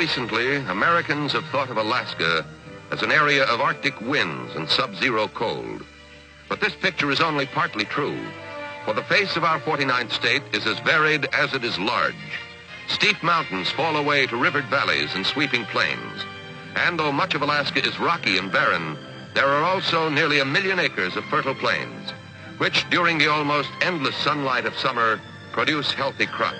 Recently, Americans have thought of Alaska as an area of Arctic winds and sub-zero cold. But this picture is only partly true, for the face of our 49th state is as varied as it is large. Steep mountains fall away to rivered valleys and sweeping plains. And though much of Alaska is rocky and barren, there are also nearly 1 million acres of fertile plains, which during the almost endless sunlight of summer produce healthy crops.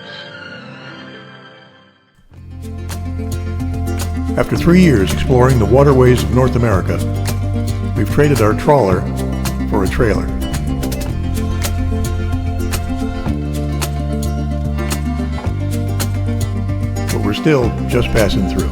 After 3 years exploring the waterways of North America, we've traded our trawler for a trailer. But we're still just passing through.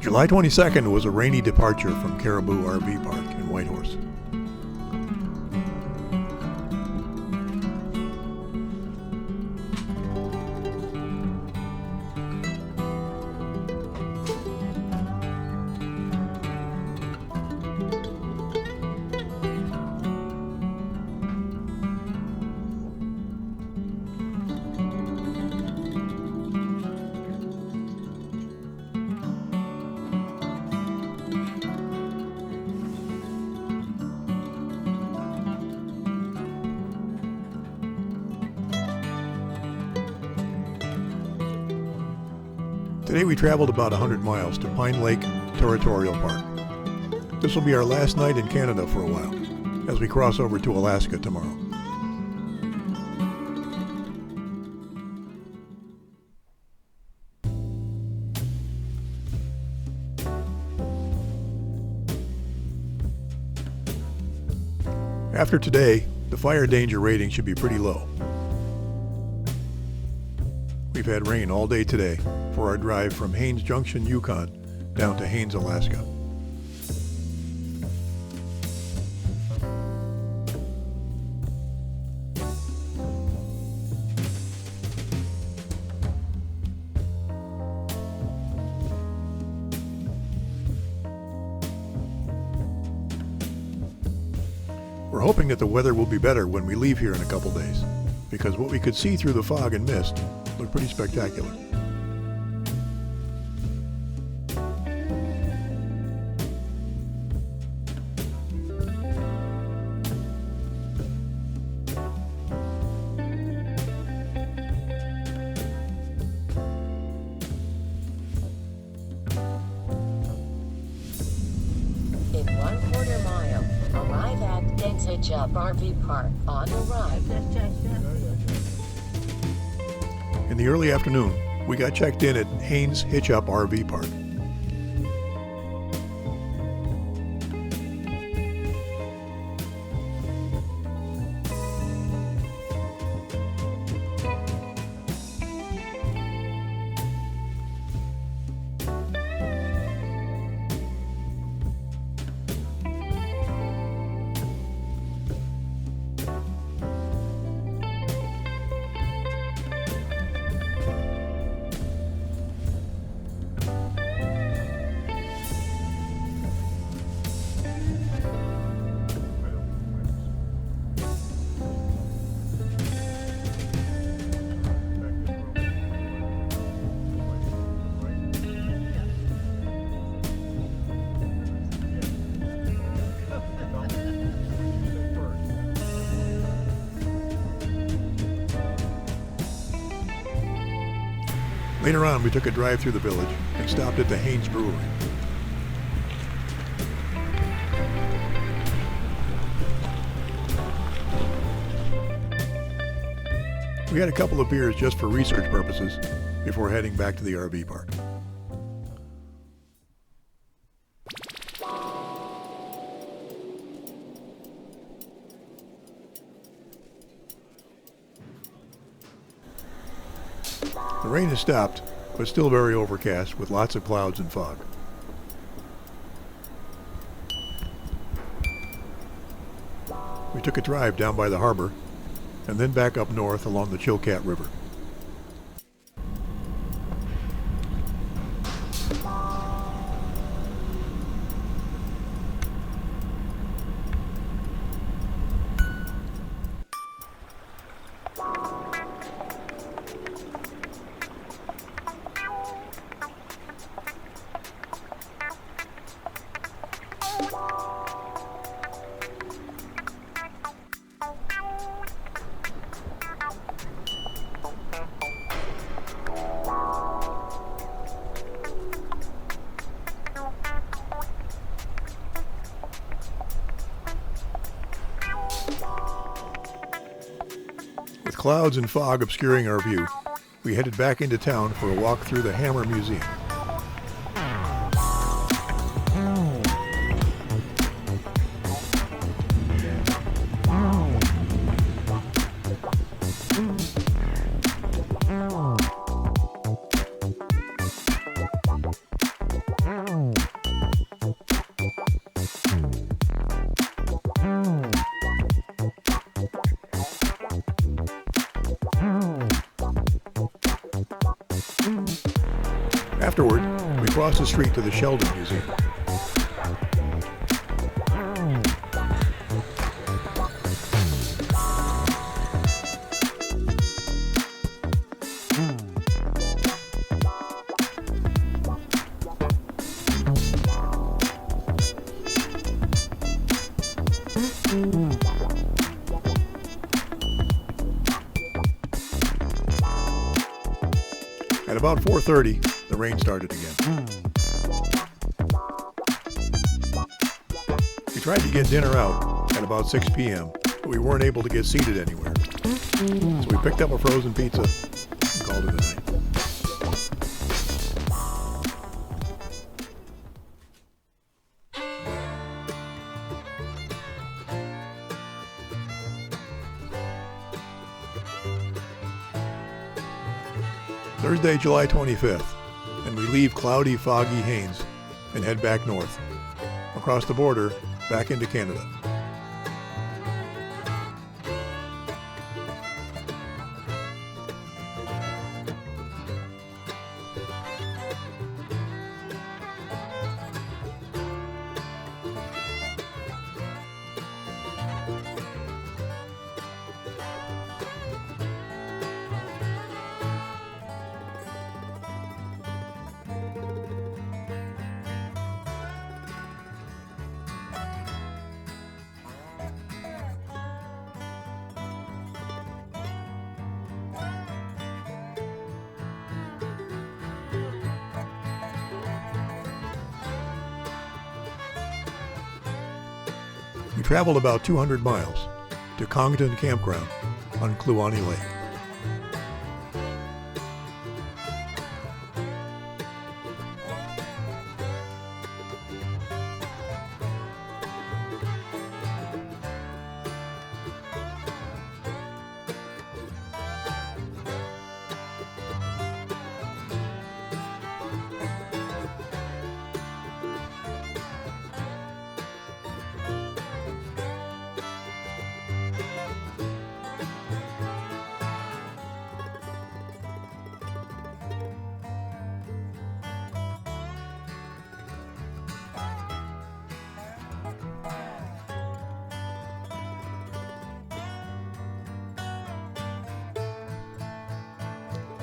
July 22nd was a rainy departure from Caribou RV Park in Whitehorse. Today we traveled about 100 miles to Pine Lake Territorial Park. This will be our last night in Canada for a while, as we cross over to Alaska tomorrow. After today, the fire danger rating should be pretty low. We've had rain all day today for our drive from Haines Junction, Yukon, down to Haines, Alaska. We're hoping that the weather will be better when we leave here in a couple days, because what we could see through the fog and mist looked pretty spectacular. In 1/4 mile, arrive at Hitchup RV Park on the right. In the early afternoon, we got checked in at Haines Hitchup RV Park. Later on, we took a drive through the village and stopped at the Haines Brewery. We had a couple of beers just for research purposes before heading back to the RV park. The rain has stopped, but still very overcast with lots of clouds and fog. We took a drive down by the harbor and then back up north along the Chilkat River. With clouds and fog obscuring our view, we headed back into town for a walk through the Hammer Museum. Afterward, we crossed the street to the Sheldon Museum. At about 4:30, the rain started again. We tried to get dinner out at about 6 p.m., but we weren't able to get seated anywhere. So we picked up a frozen pizza and called it a night. Thursday, July 25th, and we leave cloudy, foggy Haines and head back north, across the border, back into Canada. We traveled about 200 miles to Congdon Campground on Kluane Lake.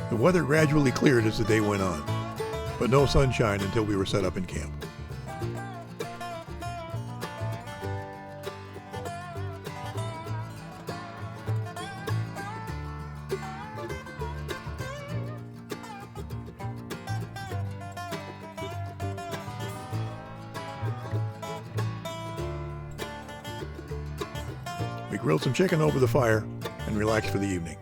The weather gradually cleared as the day went on, but no sunshine until we were set up in camp. We grilled some chicken over the fire and relaxed for the evening.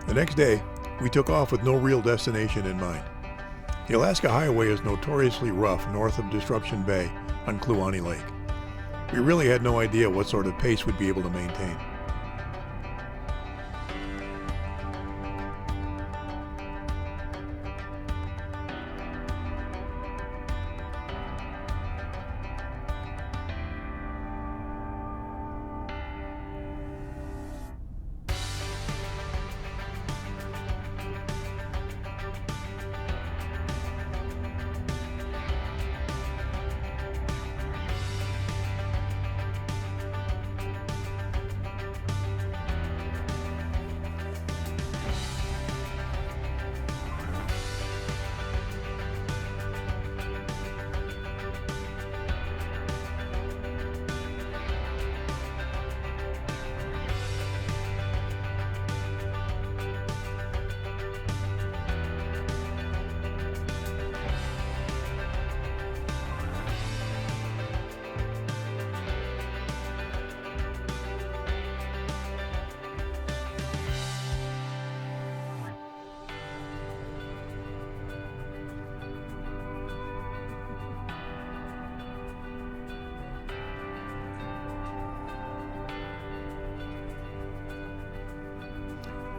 The next day, we took off with no real destination in mind. The Alaska Highway is notoriously rough north of Disruption Bay on Kluane Lake. We really had no idea what sort of pace we'd be able to maintain.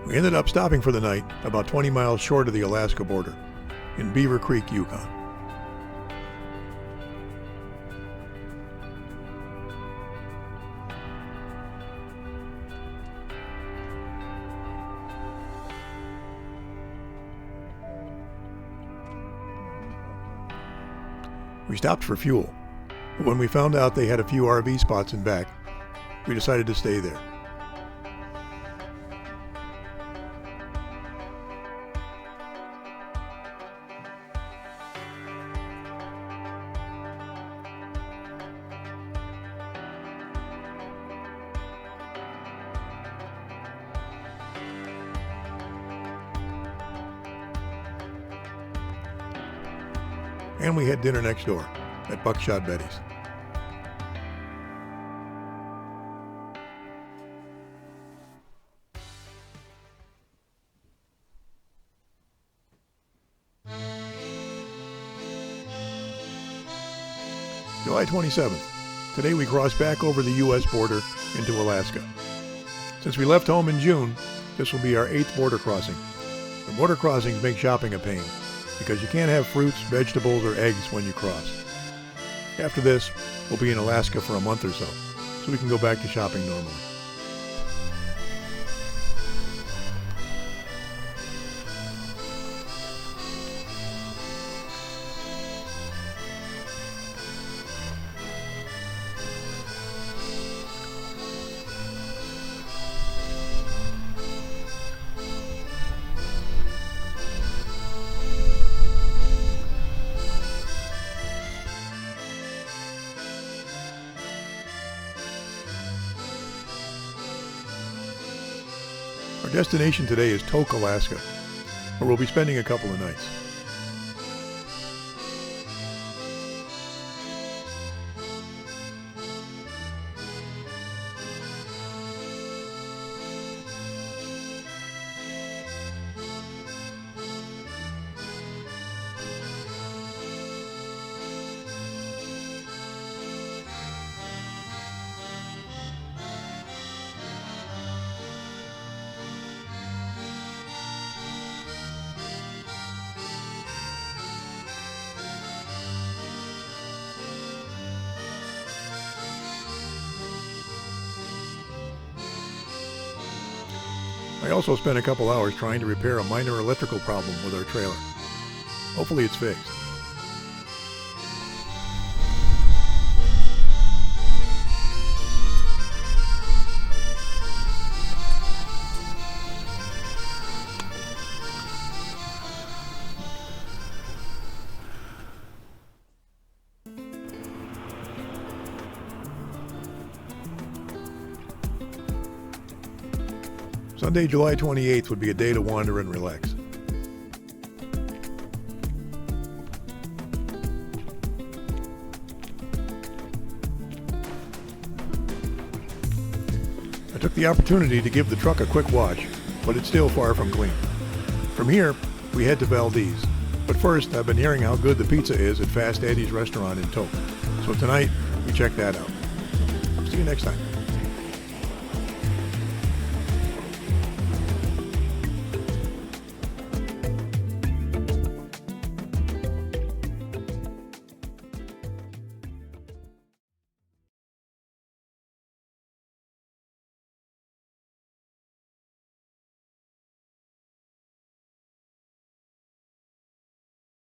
We ended up stopping for the night about 20 miles short of the Alaska border, in Beaver Creek, Yukon. We stopped for fuel, but when we found out they had a few RV spots in back, we decided to stay there. And we had dinner next door at Buckshot Betty's. July 27th. Today we crossed back over the U.S. border into Alaska. Since we left home in June, this will be our 8th border crossing. The border crossings make shopping a pain, because you can't have fruits, vegetables, or eggs when you cross. After this, we'll be in Alaska for a month or so we can go back to shopping normally. Our destination today is Tok, Alaska, where we'll be spending a couple of nights. I also spent a couple hours trying to repair a minor electrical problem with our trailer. Hopefully it's fixed. Sunday, July 28th would be a day to wander and relax. I took the opportunity to give the truck a quick wash, but it's still far from clean. From here, we head to Valdez. But first, I've been hearing how good the pizza is at Fast Eddie's restaurant in Tok. So tonight, we check that out. See you next time.